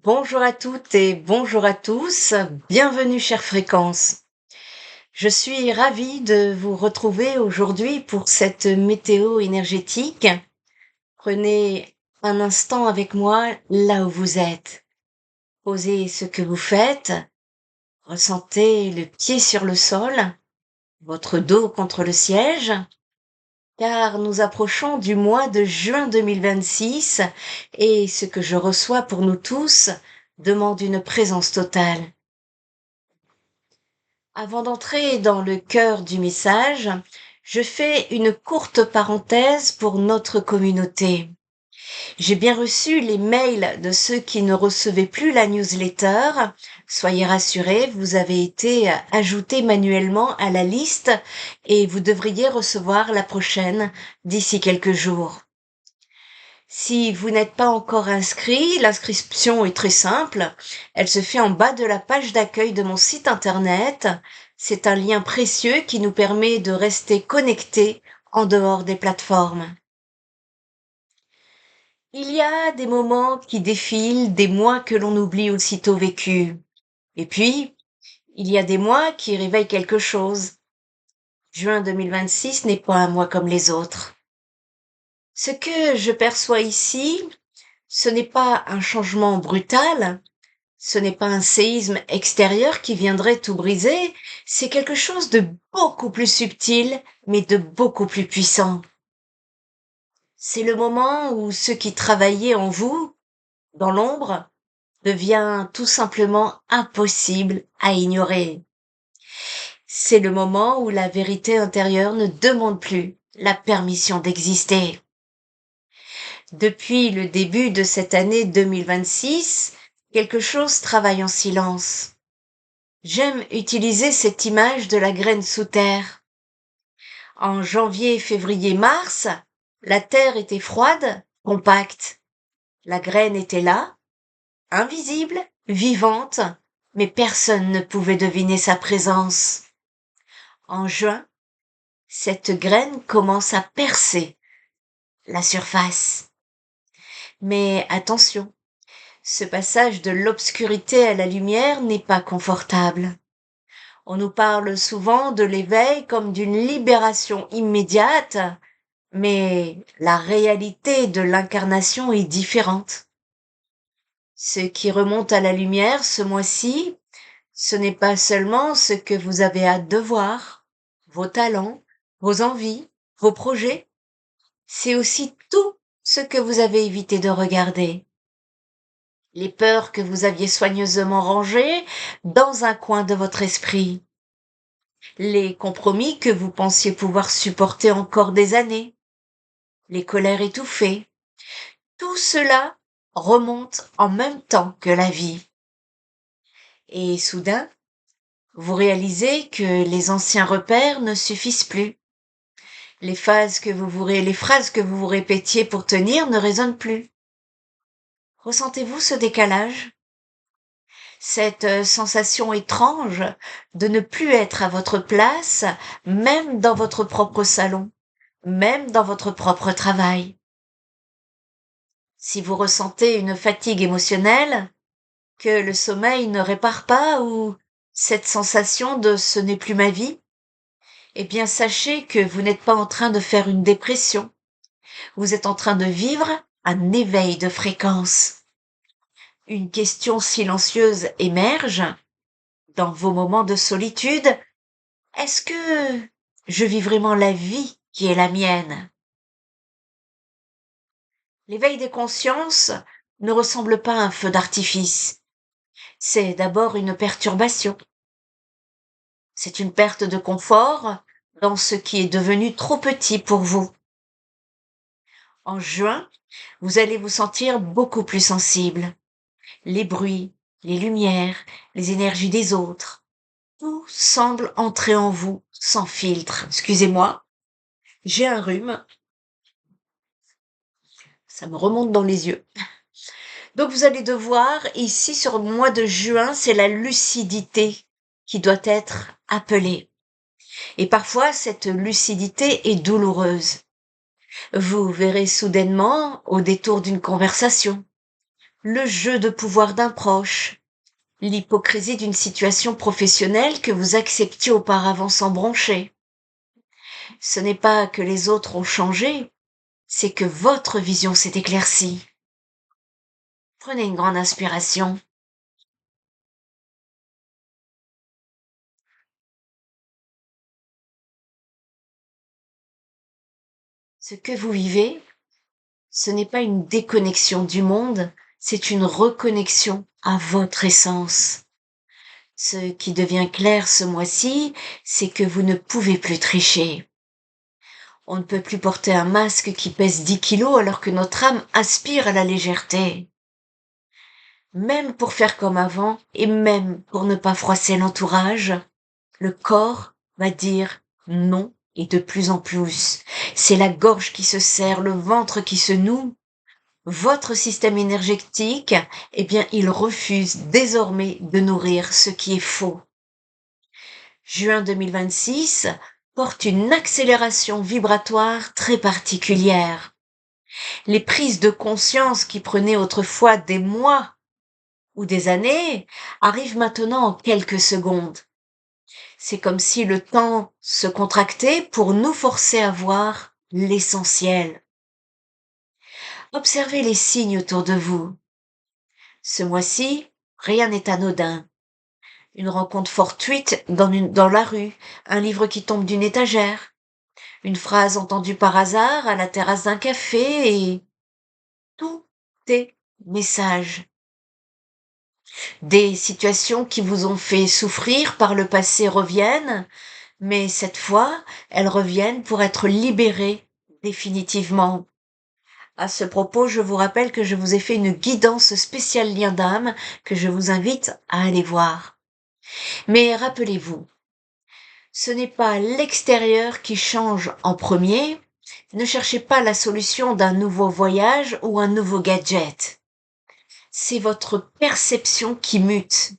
Bonjour à toutes et bonjour à tous, bienvenue chère Fréquence. Je suis ravie de vous retrouver aujourd'hui pour cette météo énergétique. Prenez un instant avec moi là où vous êtes. Posez ce que vous faites, ressentez le pied sur le sol, votre dos contre le siège, car nous approchons du mois de juin 2026 et ce que je reçois pour nous tous demande une présence totale. Avant d'entrer dans le cœur du message, je fais une courte parenthèse pour notre communauté. J'ai bien reçu les mails de ceux qui ne recevaient plus la newsletter. Soyez rassurés, vous avez été ajoutés manuellement à la liste et vous devriez recevoir la prochaine d'ici quelques jours. Si vous n'êtes pas encore inscrit, l'inscription est très simple. Elle se fait en bas de la page d'accueil de mon site internet. C'est un lien précieux qui nous permet de rester connectés en dehors des plateformes. Il y a des moments qui défilent, des mois que l'on oublie aussitôt vécus. Et puis, il y a des mois qui réveillent quelque chose. Juin 2026 n'est pas un mois comme les autres. Ce que je perçois ici, ce n'est pas un changement brutal, ce n'est pas un séisme extérieur qui viendrait tout briser, c'est quelque chose de beaucoup plus subtil, mais de beaucoup plus puissant. C'est le moment où ce qui travaillait en vous, dans l'ombre, devient tout simplement impossible à ignorer. C'est le moment où la vérité intérieure ne demande plus la permission d'exister. Depuis le début de cette année 2026, quelque chose travaille en silence. J'aime utiliser cette image de la graine sous terre. En janvier, février, mars, la terre était froide, compacte. La graine était là, invisible, vivante, mais personne ne pouvait deviner sa présence. En juin, cette graine commence à percer la surface. Mais attention, ce passage de l'obscurité à la lumière n'est pas confortable. On nous parle souvent de l'éveil comme d'une libération immédiate, mais la réalité de l'incarnation est différente. Ce qui remonte à la lumière ce mois-ci, ce n'est pas seulement ce que vous avez hâte de voir, vos talents, vos envies, vos projets, c'est aussi tout ce que vous avez évité de regarder. Les peurs que vous aviez soigneusement rangées dans un coin de votre esprit. Les compromis que vous pensiez pouvoir supporter encore des années. Les colères étouffées. Tout cela remonte en même temps que la vie. Et soudain, vous réalisez que les anciens repères ne suffisent plus. Les phrases que vous vous répétiez pour tenir ne résonnent plus. Ressentez-vous ce décalage? Cette sensation étrange de ne plus être à votre place, même dans votre propre salon, même dans votre propre travail. Si vous ressentez une fatigue émotionnelle, que le sommeil ne répare pas ou cette sensation de ce n'est plus ma vie, eh bien sachez que vous n'êtes pas en train de faire une dépression. Vous êtes en train de vivre un éveil de fréquence. Une question silencieuse émerge dans vos moments de solitude. Est-ce que je vis vraiment la vie qui est la mienne? L'éveil des consciences ne ressemble pas à un feu d'artifice. C'est d'abord une perturbation. C'est une perte de confort dans ce qui est devenu trop petit pour vous. En juin, vous allez vous sentir beaucoup plus sensible. Les bruits, les lumières, les énergies des autres, tout semble entrer en vous sans filtre. Excusez-moi, j'ai un rhume, ça me remonte dans les yeux. Donc vous allez devoir, ici sur le mois de juin, c'est la lucidité qui doit être appelée. Et parfois, cette lucidité est douloureuse. Vous verrez soudainement, au détour d'une conversation, le jeu de pouvoir d'un proche, l'hypocrisie d'une situation professionnelle que vous acceptiez auparavant sans broncher. Ce n'est pas que les autres ont changé, c'est que votre vision s'est éclaircie. Prenez une grande inspiration. Ce que vous vivez, ce n'est pas une déconnexion du monde, c'est une reconnexion à votre essence. Ce qui devient clair ce mois-ci, c'est que vous ne pouvez plus tricher. On ne peut plus porter un masque qui pèse 10 kilos alors que notre âme aspire à la légèreté. Même pour faire comme avant et même pour ne pas froisser l'entourage, le corps va dire non et de plus en plus. C'est la gorge qui se serre, le ventre qui se noue. Votre système énergétique, eh bien, il refuse désormais de nourrir ce qui est faux. Juin 2026 porte une accélération vibratoire très particulière. Les prises de conscience qui prenaient autrefois des mois ou des années arrivent maintenant en quelques secondes. C'est comme si le temps se contractait pour nous forcer à voir l'essentiel. Observez les signes autour de vous. Ce mois-ci, rien n'est anodin. Une rencontre fortuite dans la rue, un livre qui tombe d'une étagère, une phrase entendue par hasard à la terrasse d'un café et tout est message. Des situations qui vous ont fait souffrir par le passé reviennent, mais cette fois, elles reviennent pour être libérées définitivement. À ce propos, je vous rappelle que je vous ai fait une guidance spéciale lien d'âme que je vous invite à aller voir. Mais rappelez-vous, ce n'est pas l'extérieur qui change en premier. Ne cherchez pas la solution d'un nouveau voyage ou un nouveau gadget. C'est votre perception qui mute.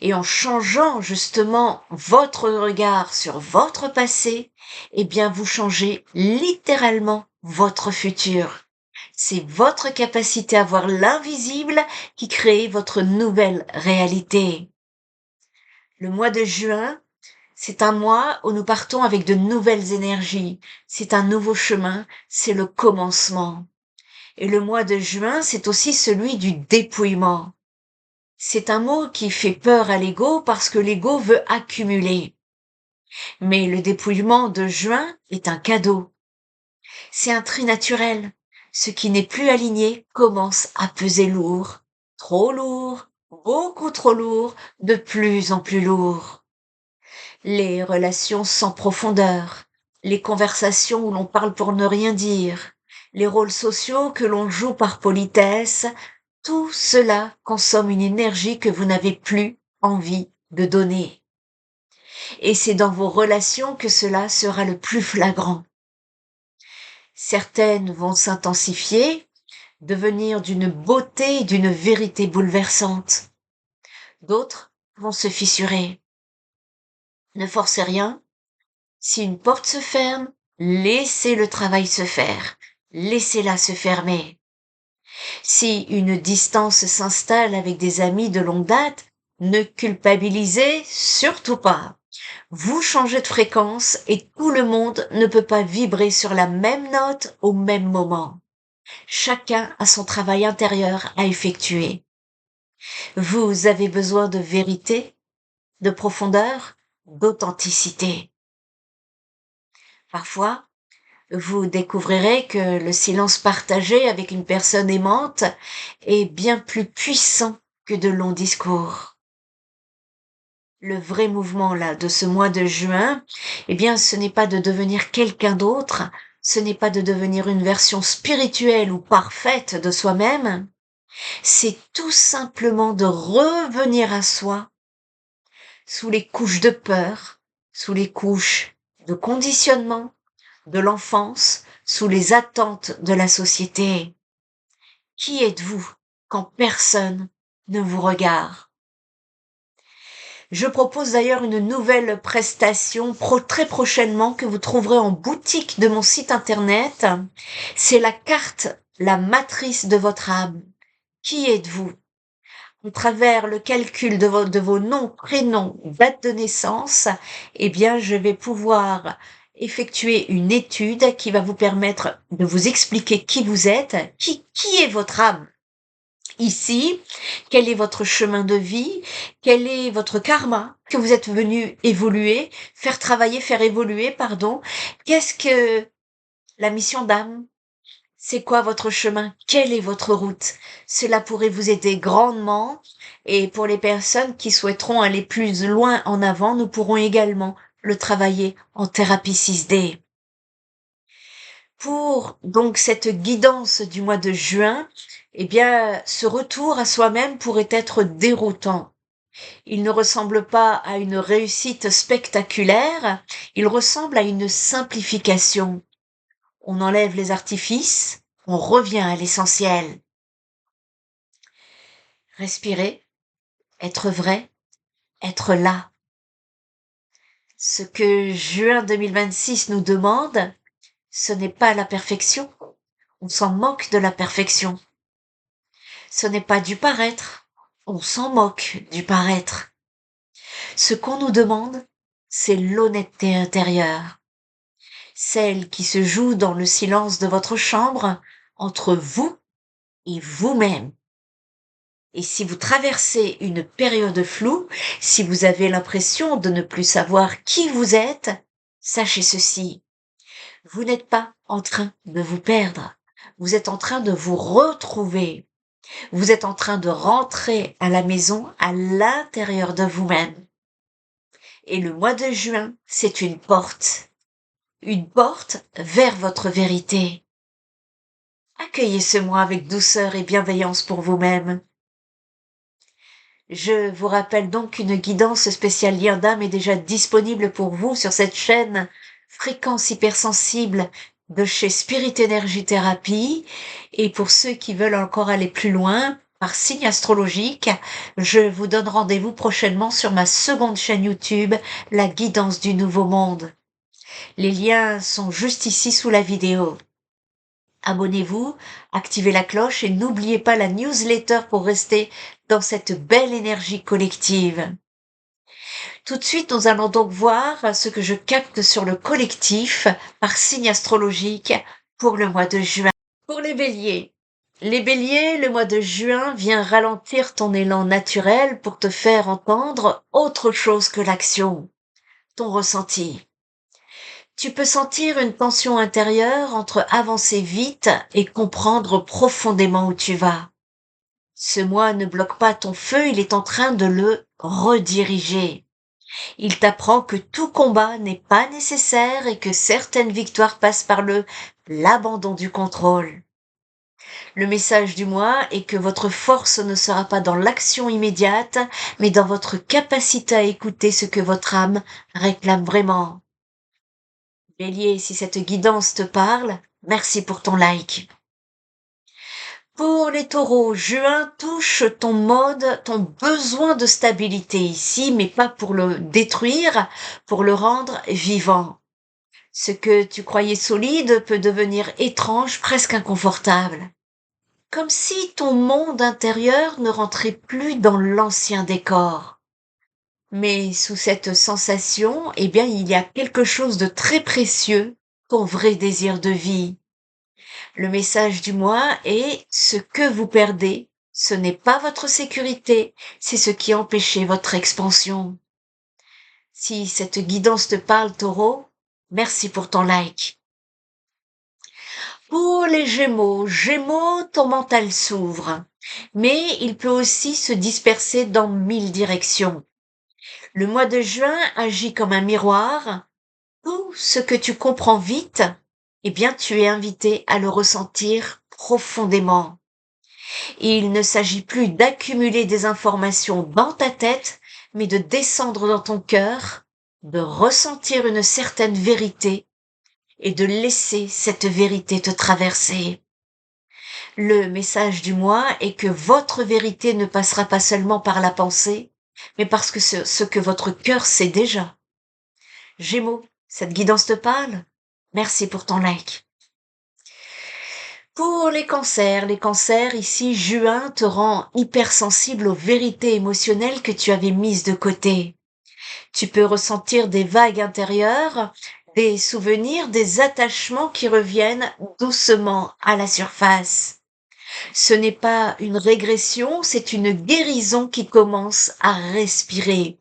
Et en changeant justement votre regard sur votre passé, eh bien vous changez littéralement votre futur. C'est votre capacité à voir l'invisible qui crée votre nouvelle réalité. Le mois de juin, c'est un mois où nous partons avec de nouvelles énergies. C'est un nouveau chemin, c'est le commencement. Et le mois de juin, c'est aussi celui du dépouillement. C'est un mot qui fait peur à l'ego parce que l'ego veut accumuler. Mais le dépouillement de juin est un cadeau. C'est un tri naturel. Ce qui n'est plus aligné commence à peser lourd. Trop lourd, beaucoup trop lourd, de plus en plus lourd. Les relations sans profondeur, les conversations où l'on parle pour ne rien dire, les rôles sociaux que l'on joue par politesse, tout cela consomme une énergie que vous n'avez plus envie de donner. Et c'est dans vos relations que cela sera le plus flagrant. Certaines vont s'intensifier, devenir d'une beauté et d'une vérité bouleversante. D'autres vont se fissurer. Ne forcez rien. Si une porte se ferme, laissez le travail se faire. Laissez-la se fermer. Si une distance s'installe avec des amis de longue date, ne culpabilisez surtout pas. Vous changez de fréquence et tout le monde ne peut pas vibrer sur la même note au même moment. Chacun a son travail intérieur à effectuer. Vous avez besoin de vérité, de profondeur, d'authenticité. Parfois, vous découvrirez que le silence partagé avec une personne aimante est bien plus puissant que de longs discours. Le vrai mouvement là de ce mois de juin, eh bien, ce n'est pas de devenir quelqu'un d'autre, ce n'est pas de devenir une version spirituelle ou parfaite de soi-même, c'est tout simplement de revenir à soi sous les couches de peur, sous les couches de conditionnement, de l'enfance, sous les attentes de la société. Qui êtes-vous quand personne ne vous regarde? Je propose d'ailleurs une nouvelle prestation très prochainement que vous trouverez en boutique de mon site internet. C'est la carte, la matrice de votre âme, Qui êtes-vous? À travers le calcul de vos noms, prénoms, date de naissance, eh bien, je vais pouvoir effectuer une étude qui va vous permettre de vous expliquer qui vous êtes, qui est votre âme ici, quel est votre chemin de vie, quel est votre karma que vous êtes venu évoluer, faire évoluer, pardon. Qu'est-ce que la mission d'âme? C'est quoi votre chemin? Quelle est votre route? Cela pourrait vous aider grandement et pour les personnes qui souhaiteront aller plus loin en avant, nous pourrons également le travailler en thérapie 6D. Pour donc cette guidance du mois de juin, eh bien, ce retour à soi-même pourrait être déroutant. Il ne ressemble pas à une réussite spectaculaire, il ressemble à une simplification. On enlève les artifices, on revient à l'essentiel. Respirer, être vrai, être là. Ce que juin 2026 nous demande, ce n'est pas la perfection. On s'en moque de la perfection. Ce n'est pas du paraître. On s'en moque du paraître. Ce qu'on nous demande, c'est l'honnêteté intérieure. Celle qui se joue dans le silence de votre chambre entre vous et vous-même. Et si vous traversez une période floue, si vous avez l'impression de ne plus savoir qui vous êtes, sachez ceci. Vous n'êtes pas en train de vous perdre. Vous êtes en train de vous retrouver. Vous êtes en train de rentrer à la maison à l'intérieur de vous-même. Et le mois de juin, c'est une porte vers votre vérité. Accueillez ce mois avec douceur et bienveillance pour vous-même. Je vous rappelle donc qu'une guidance spéciale lien d'âme est déjà disponible pour vous sur cette chaîne Fréquence hypersensible de chez Spirit Energy Therapy. Et pour ceux qui veulent encore aller plus loin, par signe astrologique, je vous donne rendez-vous prochainement sur ma seconde chaîne YouTube, La Guidance du Nouveau Monde. Les liens sont juste ici sous la vidéo. Abonnez-vous, activez la cloche et n'oubliez pas la newsletter pour rester dans cette belle énergie collective. Tout de suite, nous allons donc voir ce que je capte sur le collectif par signe astrologique pour le mois de juin. Pour les béliers, le mois de juin vient ralentir ton élan naturel pour te faire entendre autre chose que l'action, ton ressenti. Tu peux sentir une tension intérieure entre avancer vite et comprendre profondément où tu vas. Ce mois ne bloque pas ton feu, il est en train de le rediriger. Il t'apprend que tout combat n'est pas nécessaire et que certaines victoires passent par l'abandon du contrôle. Le message du mois est que votre force ne sera pas dans l'action immédiate, mais dans votre capacité à écouter ce que votre âme réclame vraiment. Bélier, si cette guidance te parle, merci pour ton like. Pour les taureaux, juin touche ton mode, ton besoin de stabilité ici, mais pas pour le détruire, pour le rendre vivant. Ce que tu croyais solide peut devenir étrange, presque inconfortable. Comme si ton monde intérieur ne rentrait plus dans l'ancien décor. Mais sous cette sensation, eh bien, il y a quelque chose de très précieux, ton vrai désir de vie. Le message du mois est ce que vous perdez, ce n'est pas votre sécurité, c'est ce qui empêchait votre expansion. Si cette guidance te parle, Taureau, merci pour ton like. Pour les Gémeaux, ton mental s'ouvre, mais il peut aussi se disperser dans 1000 directions. Le mois de juin agit comme un miroir. Tout ce que tu comprends vite, eh bien, tu es invité à le ressentir profondément. Il ne s'agit plus d'accumuler des informations dans ta tête, mais de descendre dans ton cœur, de ressentir une certaine vérité et de laisser cette vérité te traverser. Le message du mois est que votre vérité ne passera pas seulement par la pensée, mais parce que ce que votre cœur sait déjà. Gémeaux, cette guidance te parle? Merci pour ton like. Pour les cancers, ici, juin te rend hypersensible aux vérités émotionnelles que tu avais mises de côté. Tu peux ressentir des vagues intérieures, des souvenirs, des attachements qui reviennent doucement à la surface. Ce n'est pas une régression, c'est une guérison qui commence à respirer.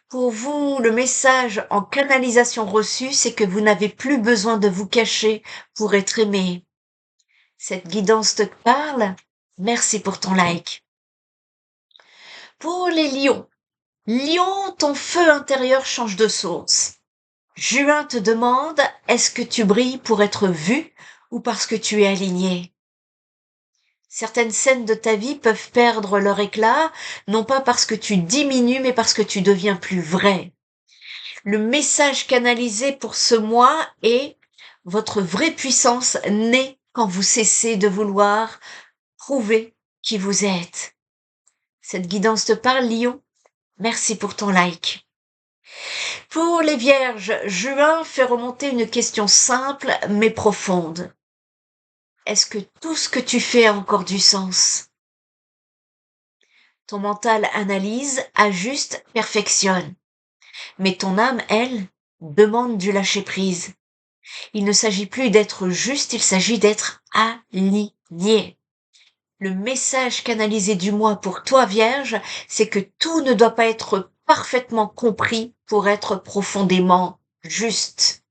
Pour vous, le message en canalisation reçue, c'est que vous n'avez plus besoin de vous cacher pour être aimé. Cette guidance te parle? Merci pour ton like. Pour les lions. Lion, ton feu intérieur change de source. Juin te demande, est-ce que tu brilles pour être vu ou parce que tu es aligné? Certaines scènes de ta vie peuvent perdre leur éclat, non pas parce que tu diminues, mais parce que tu deviens plus vrai. Le message canalisé pour ce mois est votre vraie puissance naît quand vous cessez de vouloir prouver qui vous êtes. Cette guidance te parle, Lion? Merci pour ton like. Pour les vierges, juin fait remonter une question simple mais profonde. Est-ce que tout ce que tu fais a encore du sens? Ton mental analyse, ajuste, perfectionne. Mais ton âme, elle, demande du lâcher-prise. Il ne s'agit plus d'être juste, il s'agit d'être aligné. Le message canalisé du mois pour toi, Vierge, c'est que tout ne doit pas être parfaitement compris pour être profondément juste.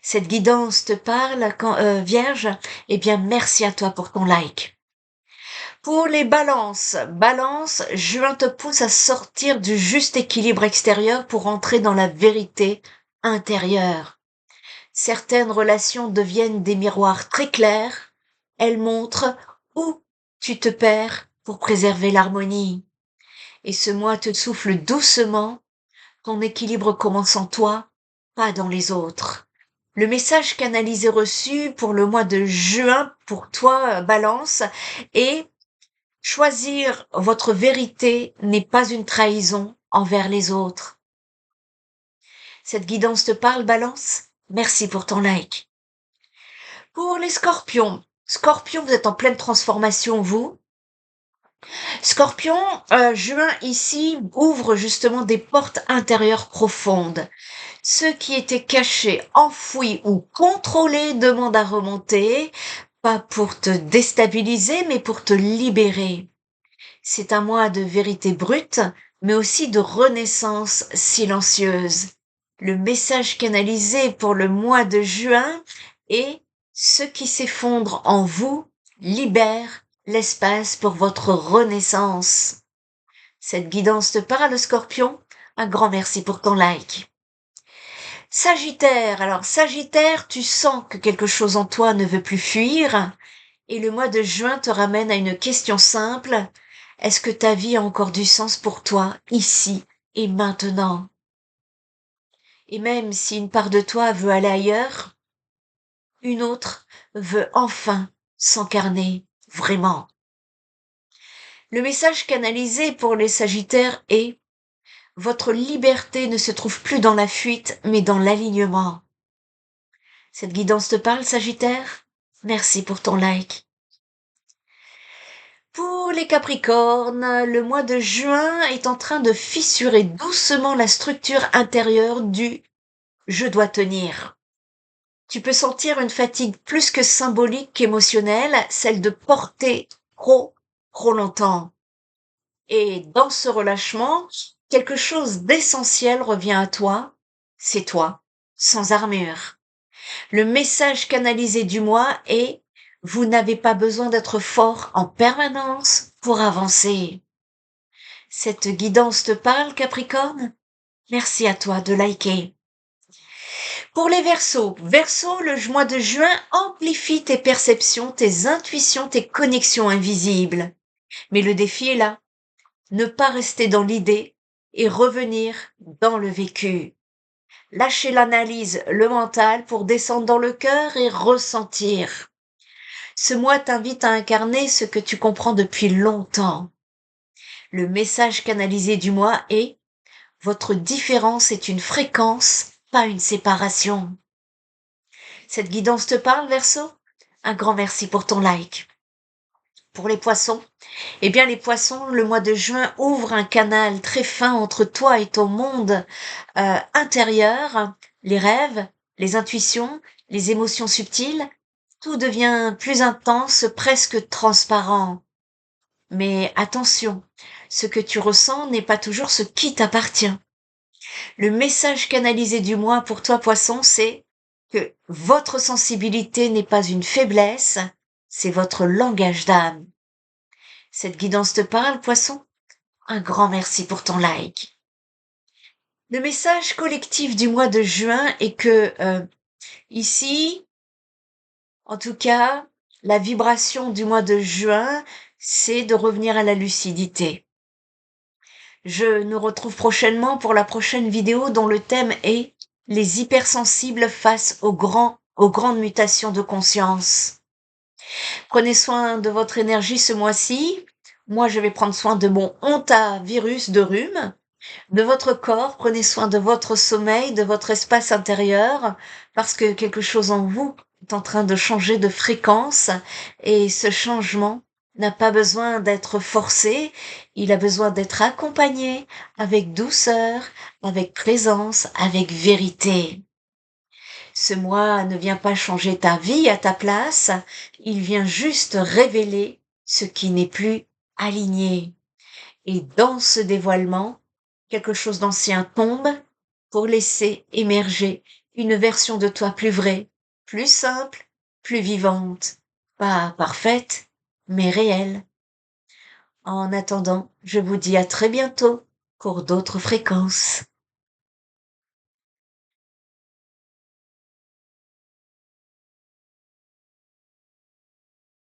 Cette guidance te parle, Vierge? Eh bien, merci à toi pour ton like. Pour les balances, juin te pousse à sortir du juste équilibre extérieur pour entrer dans la vérité intérieure. Certaines relations deviennent des miroirs très clairs. Elles montrent où tu te perds pour préserver l'harmonie. Et ce mois te souffle doucement. Ton équilibre commence en toi, pas dans les autres. Le message canalisé reçu pour le mois de juin pour toi, Balance, est choisir votre vérité n'est pas une trahison envers les autres. Cette guidance te parle, Balance? Merci pour ton like. Pour les scorpions. Scorpion, vous êtes en pleine transformation, vous. Scorpion, juin ici ouvre justement des portes intérieures profondes. Ceux qui étaient cachés, enfouis ou contrôlés demandent à remonter, pas pour te déstabiliser, mais pour te libérer. C'est un mois de vérité brute, mais aussi de renaissance silencieuse. Le message canalisé pour le mois de juin est ce qui s'effondre en vous libère l'espace pour votre renaissance. Cette guidance te parle, Scorpion? Un grand merci pour ton like. Sagittaire, alors Sagittaire, tu sens que quelque chose en toi ne veut plus fuir, et le mois de juin te ramène à une question simple. Est-ce que ta vie a encore du sens pour toi, ici et maintenant? Et même si une part de toi veut aller ailleurs, une autre veut enfin s'incarner vraiment. Le message canalisé pour les Sagittaires est votre liberté ne se trouve plus dans la fuite, mais dans l'alignement. Cette guidance te parle, Sagittaire? Merci pour ton like. Pour les Capricornes, le mois de juin est en train de fissurer doucement la structure intérieure du je dois tenir. Tu peux sentir une fatigue plus que symbolique qu'émotionnelle, celle de porter trop longtemps. Et dans ce relâchement, quelque chose d'essentiel revient à toi, c'est toi, sans armure. Le message canalisé du mois est vous n'avez pas besoin d'être fort en permanence pour avancer. Cette guidance te parle, Capricorne? Merci à toi de liker. Pour les Verseaux, le mois de juin amplifie tes perceptions, tes intuitions, tes connexions invisibles. Mais le défi est là. Ne pas rester dans l'idée et revenir dans le vécu. Lâcher l'analyse, le mental pour descendre dans le cœur et ressentir. Ce mois t'invite à incarner ce que tu comprends depuis longtemps. Le message canalisé du mois est votre différence est une fréquence, pas une séparation. Cette guidance te parle, Verseau? Un grand merci pour ton like. Pour les poissons, eh bien les poissons, le mois de juin ouvre un canal très fin entre toi et ton monde intérieur, les rêves, les intuitions, les émotions subtiles. Tout devient plus intense, presque transparent. Mais attention, ce que tu ressens n'est pas toujours ce qui t'appartient. Le message canalisé du mois pour toi, poisson, c'est que votre sensibilité n'est pas une faiblesse, c'est votre langage d'âme. Cette guidance te parle, poisson? Un grand merci pour ton like. Le message collectif du mois de juin est que ici, en tout cas, la vibration du mois de juin, c'est de revenir à la lucidité. Je nous retrouve prochainement pour la prochaine vidéo dont le thème est les hypersensibles face aux grandes mutations de conscience. Prenez soin de votre énergie ce mois-ci. Moi, je vais prendre soin de mon hantavirus de rhume. De votre corps, prenez soin de votre sommeil, de votre espace intérieur, parce que quelque chose en vous est en train de changer de fréquence et ce changement n'a pas besoin d'être forcé, il a besoin d'être accompagné avec douceur, avec présence, avec vérité. Ce mois ne vient pas changer ta vie à ta place, il vient juste révéler ce qui n'est plus aligné. Et dans ce dévoilement, quelque chose d'ancien tombe pour laisser émerger une version de toi plus vraie, plus simple, plus vivante. Pas parfaite, mais réelle. En attendant, je vous dis à très bientôt pour d'autres fréquences.